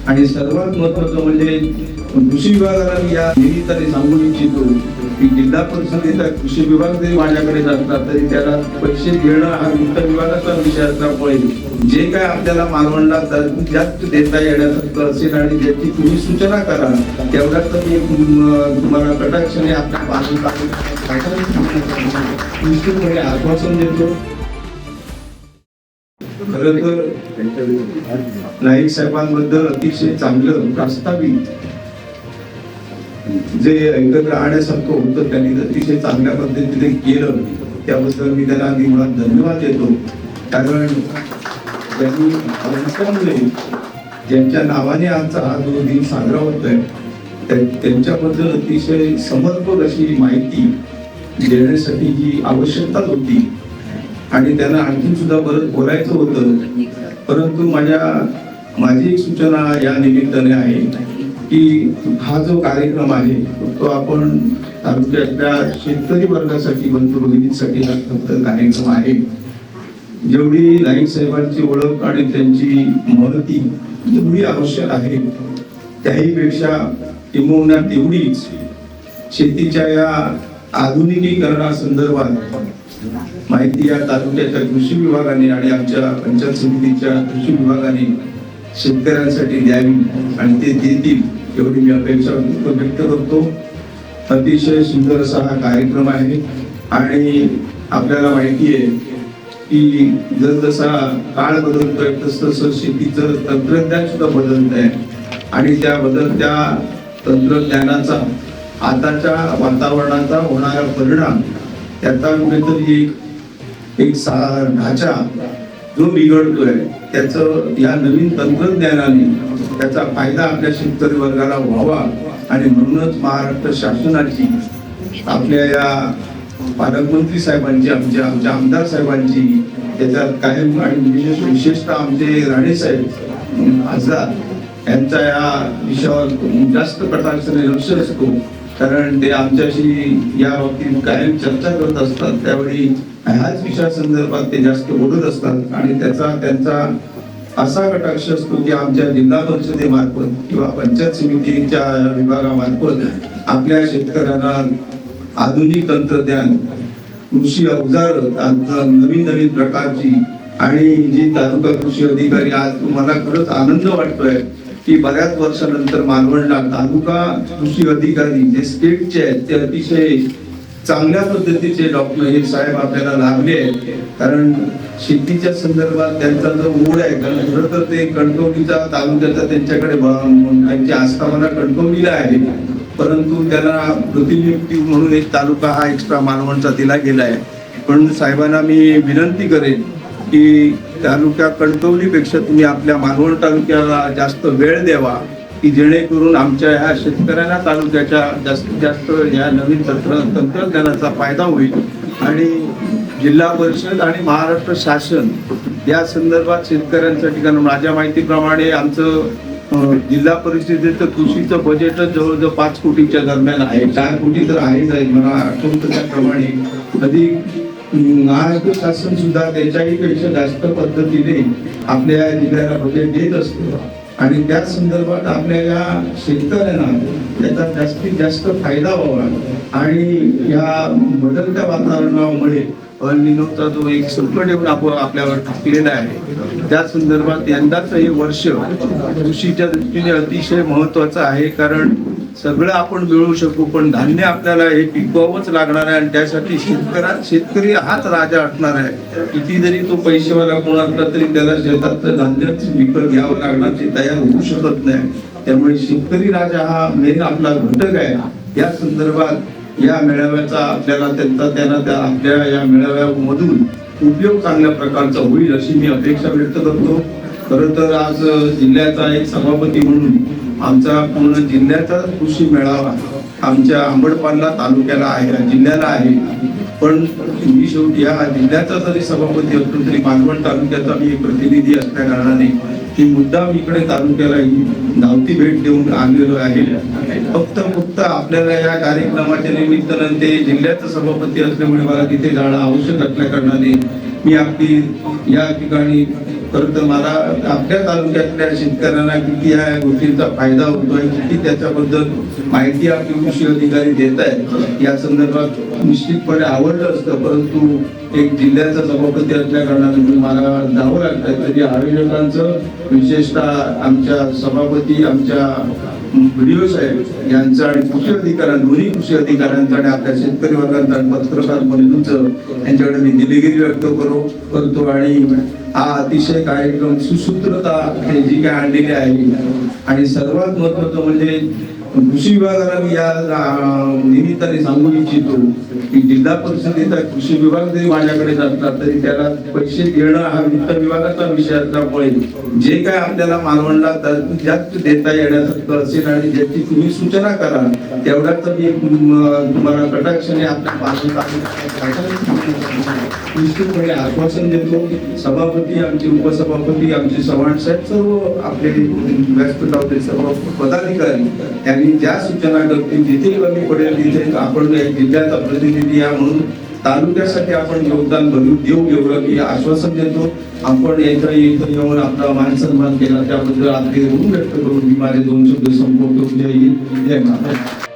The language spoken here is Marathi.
आणि सर्वात महत्वाचं म्हणजे कृषी विभागाला मी या निमित्ताने सांगू इच्छितो की जिल्हा परिषदेचा कृषी विभाग जरी माझ्याकडे असला तरी त्याला पैसे घेणं हा वित्त विभागाचा विषय असल्यामुळे जे काय आपल्याला मालवणला जास्त देता येण्यासारखं असेल आणि ज्याची तुम्ही सूचना करा तेवढ्याच मी तुम्हाला कटाक्षाने आपल्या निश्चितपणे आश्वासन देतो. खरं तर नाईक साहेबांबद्दल अतिशय चांगलं प्रास्ताविक जे ऐकत राहण्यासारखं होतं त्यांनी अतिशय चांगल्या पद्धतीने केलं त्याबद्दल मी त्यांना अगदी मुळात धन्यवाद देतो. कारण त्यांनी ज्यांच्या नावाने आमचा हा जो दिन साजरा होतोय त्यांच्याबद्दल अतिशय समर्पक अशी माहिती देण्यासाठी जी आवश्यकता होती आणि त्यांना आणखी सुद्धा बरंच बोलायचं होतं. परंतु माझी एक सूचना या निमित्ताने आहे की हा जो कार्यक्रम आहे तो आपण तालुक्यातल्या शेतकरी वर्गासाठी बंधू भगिनींसाठी हा फक्त कार्यक्रम आहे. जेवढी नाईक साहेबांची ओळख आणि त्यांची महती जेवढी आवश्यक आहे त्याहीपेक्षा किंबहुना तेवढीच शेतीच्या या आधुनिकीकरणासंदर्भात माहिती या तालुक्याच्या कृषी विभागाने आणि आमच्या पंचायत समितीच्या कृषी विभागाने शेतकऱ्यांसाठी द्यावी आणि ते देतील एवढी मी अपेक्षा व्यक्त करतो. अतिशय सुंदर असा हा कार्यक्रम आहे आणि आपल्याला माहिती आहे की जसजसा काळ बदलतोय तसं शेतीचं तंत्रज्ञान सुद्धा बदलत आहे आणि त्या बदलत्या तंत्रज्ञानाचा आताच्या वातावरणाचा होणारा परिणाम त्याचा कुठेतरी एक ढाचा जो बिघडतोय त्याचं या नवीन तंत्रज्ञानाने त्याचा फायदा आपल्या शेतकरी वर्गाला व्हावा आणि म्हणूनच महाराष्ट्र शासनाची आपल्या या पालकमंत्री साहेबांची आमच्या आमदार साहेबांची त्याच्यात कायम आणि विशेषतः आमचे राणे साहेब खासदार यांचा या विषयावर जास्त कटाक्षाने लक्ष असतो. कारण ते आमच्याशी या बाबतीत कायम चर्चा करत असतात त्यावेळी ह्याच विषयासंदर्भात ते जास्त बोलत असतात आणि त्यांचा असा कटाक्ष असतो की आमच्या जिल्हा परिषदेमार्फत किंवा पंचायत समितीच्या विभागामार्फत आपल्या शेतकऱ्यांना आधुनिक तंत्रज्ञान कृषी अवजार नवीन प्रकारची आणि जी तालुका कृषी अधिकारी आज मला खरंच आनंद वाटतोय की बऱ्याच वर्षानंतर मालवणला तालुका कृषी अधिकारी जे स्टेटचे आहेत ते अतिशय चांगल्या पद्धतीचे डॉक्टर हे साहेब आपल्याला लाभले आहेत. कारण शेतीच्या संदर्भात त्यांचा जो ओढ आहे खरं तर ते कणकवलीचा तालुक्याचा त्यांच्याकडे त्यांची आस्थापना कणकवलीला आहे परंतु त्याला प्रतिनियुक्ती म्हणून एक तालुका हा एक्स्ट्रा मालवणचा दिला गेला आहे. पण साहेबांना मी विनंती करेन की तालुक्या कणकवलीपेक्षा तुम्ही आपल्या मालवण तालुक्याला जास्त वेळ द्यावा की जेणेकरून आमच्या ह्या शेतकऱ्यांना तालुक्याच्या जास्तीत जास्त या नवीन तंत्रज्ञानाचा फायदा होईल आणि जिल्हा परिषद आणि महाराष्ट्र शासन या संदर्भात शेतकऱ्यांसाठी कारण माझ्या माहितीप्रमाणे आमचं जिल्हा परिषदेचं कृषीचं बजेटच जवळजवळ 5 कोटीच्या दरम्यान आहे. 4 कोटी तर आहेच आहे मला आठवतं त्याप्रमाणे. अधिक महाराष्ट्र शासन सुद्धा त्याच्याही पेक्षा जास्त पद्धतीने आपल्या जिल्ह्याला बजेट देत असतो आणि त्या संदर्भात आपल्या या शेतकऱ्यांना त्याचा जास्तीत जास्त फायदा व्हावा आणि या बदलत्या वातावरणामुळे अनिनोचा जो एक संकट येऊन आपल्यावर टाकलेला आहे त्या संदर्भात यंदाचं हे वर्ष कृषीच्या दृष्टीने अतिशय महत्वाचं आहे. कारण सगळं आपण मिळवू शकू पण धान्य आपल्याला हे पिकवावंच लागणार आहे आणि त्यासाठी शेतकरी हाच राजा असणार आहे. किती जरी तो पैसेवाला कोण असला तरी त्याला शेतातलं धान्य विकत घ्यावं लागणार ते तयार होऊ शकत नाही. त्यामुळे शेतकरी राजा हा मेन आपला घटक आहे. या संदर्भात या मेळाव्याचा आपल्याला आपल्या या मेळाव्यामधून उपयोग चांगल्या प्रकारचा होईल अशी मी अपेक्षा व्यक्त करतो. खरं तर आज जिल्ह्याचा एक सभापती म्हणून आमचा पूर्ण जिल्ह्याचा कृषी मेळावा आमच्या अंबडपाला तालुक्याला आहे जिल्ह्याला आहे पण मी शेवटी या जिल्ह्याचा जरी सभापती असलो तरी मालवण तालुक्याचा मी प्रतिनिधी असल्या कारणाने ही मुद्दाम इकडे तालुक्याला ही धावती भेट देऊन आलेलो आहे. फक्त आपल्याला या कार्यक्रमाच्या निमित्तानं ते जिल्ह्याचा सभापती असल्यामुळे मला तिथे जाणं आवश्यक असल्या कारणाने मी आपली या ठिकाणी खरं तर मला आपल्या तालुक्यातल्या शेतकऱ्यांना किती या गोष्टींचा फायदा होतोय, किती त्याच्याबद्दल माहिती आपले कृषी अधिकारी देत आहेत या संदर्भात निश्चितपणे आवडलं असतं, परंतु एक जिल्ह्याचा सभापती असल्या कारणाने मला जावं लागतंय. तरी आयोजकांचं, विशेषतः आमच्या सभापती, आमच्या व्हिडिओ साहेब यांचं आणि कृषी अधिकाऱ्यांचं, दोन्ही कृषी अधिकाऱ्यांचं आणि आपल्या शेतकरी वर्गांचं आणि पत्रकार बंधूंचं यांच्याकडे मी दिलगिरी व्यक्त करतो. आणि हा अतिशय कार्यक्रम सुसूत्रता हे जी काय आणलेली आहे, आणि सर्वात महत्वाचं म्हणजे कृषी विभागाला मी या निमित्ताने सांगू इच्छितो की जिल्हा परिषदेचा कृषी विभाग जरी माझ्याकडे असला तरी त्याला पैसे देणं हा वित्त विभागाचा विषय असल्यामुळे जे काय आपल्याला मालवणला जास्त देता येण्यासारखं असेल आणि ज्याची तुम्ही सूचना करा तेवढ्याच मी तुम्हाला कटाक्षाने आपल्या निश्चितपणे आश्वासन देतो. सभापती, आमचे उपसभापती, आमचे चव्हाण साहेब, सर्व आपले व्यासपीठावरील सर्व पदाधिकारी यांनी ज्या सूचना करतील, जिथे कमी पडेल तिथे आपण जिल्ह्याचा प्रतिनिधी या म्हणून तालुक्यासाठी आपण योगदान देऊ एवढं मी आश्वासन देतो. आपण इथं येऊन आपला मान सन्मान केला त्याबद्दल आपले ऋण व्यक्त करून मी माझे 2 शब्द संपवतो. जय हिंद, जय महाराष्ट्र.